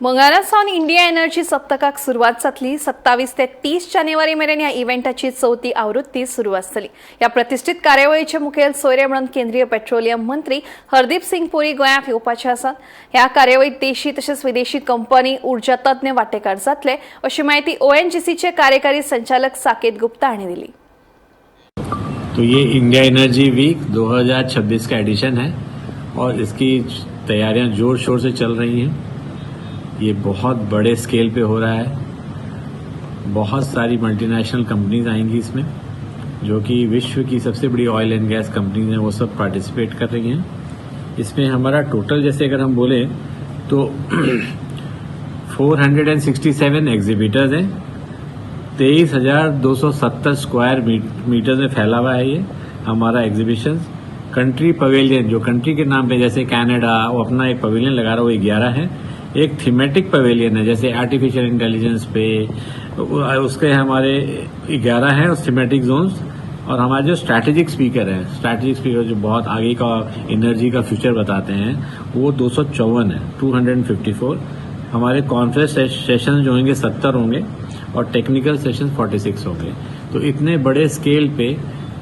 मंगळारा सावन India energy सप्तकाक सुरवात जातली। 27 ते 30 जानेवारी मेरेन ह्या इव्हेंटाची 4थी आवृत्ती सुरू आसतली। ह्या प्रतिष्ठीत कार्यावळीचे मुखेल सोयरे म्हणून केंद्रीय पेट्रोलियम मंत्री हरदीप सिंग पुरी गोंयांत येवपाचे आसात। ह्या कार्यावळीत देशी तसेच विदेशी कंपनी उर्जा तज्ञ वांटेकार जातले, अशी माहिती ONGCचे कार्यकारी संचालक साकेत गुप्ता हांणी दिली। तो ये इंडिया एनर्जी वीक 2026 का एडिशन है और इसकी तैयारियां जोर शोर से चल रही हैं। ये बहुत बड़े स्केल पे हो रहा है। बहुत सारी मल्टीनेशनल कंपनीज आएंगी इसमें, जो कि विश्व की सबसे बड़ी ऑयल एंड गैस कंपनीज हैं, वो सब पार्टिसिपेट कर रही हैं। इसमें हमारा टोटल जैसे अगर हम बोले तो 467 एग्जीबिटर्स हैं। 23,270 स्क्वायर मीटर में फैला हुआ है ये हमारा एग्जीबिशन। कंट्री पवेलियन जो कंट्री के नाम पे, जैसे कनाडा वो अपना एक पवेलियन लगा रहा है, वो 11 है। एक थीमेटिक पवेलियन है, जैसे आर्टिफिशियल इंटेलिजेंस पे उसके हमारे 11 हैं उस थीमेटिक जोन्स। और हमारे जो स्ट्रैटेजिक स्पीकर जो बहुत आगे का एनर्जी का फ्यूचर बताते हैं, वो 254 है, 254। हमारे कॉन्फ्रेंस सेशन जो होंगे 70 होंगे और टेक्निकल सेशन 46 होंगे। तो इतने बड़े स्केल पे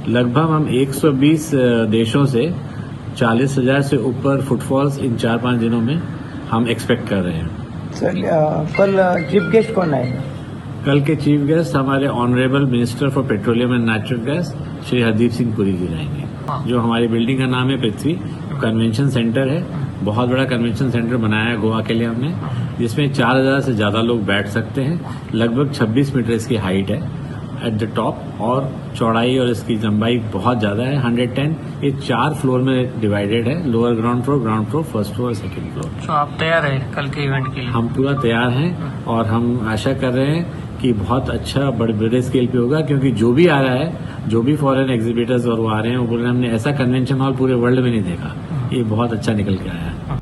लगभग हम 120 देशों से 40,000 से ऊपर फुटफॉल्स इन 4-5 दिनों में हम एक्सपेक्ट कर रहे हैं। सर, कल चीफ गेस्ट कौन आएगा? कल के चीफ गेस्ट हमारे honourable minister for petroleum and natural gas Shri Hardeep Singh Puri ji रहेंगे। जो हमारी बिल्डिंग का नाम है पृथ्वी कन्वेंशन सेंटर है। बहुत बड़ा कन्वेंशन सेंटर बनाया है गोवा के लिए हमने, जिसमें 4,000 से ज्यादा लोग बैठ सकते हैं। लगभग 26 मीटर इसकी हाइट है एट द टॉप, और चौड़ाई और इसकी लंबाई बहुत ज्यादा है 110। ये 4 फ्लोर में डिवाइडेड है, lower ground floor, first floor, second floor. तो आप तैयार हैं कल के इवेंट के लिए? हम पूरा तैयार हैं और हम आशा कर रहे हैं कि बहुत अच्छा बड़े स्केल पे होगा, क्योंकि जो भी आ रहा है, जो भी फॉरेन एग्जीबिटर्स और वो आ रहे हैं, वो बोल रहे हैं हमने ऐसा कन्वेंशन हॉल पूरे वर्ल्ड में नहीं देखा। ये बहुत अच्छा निकल के आया है।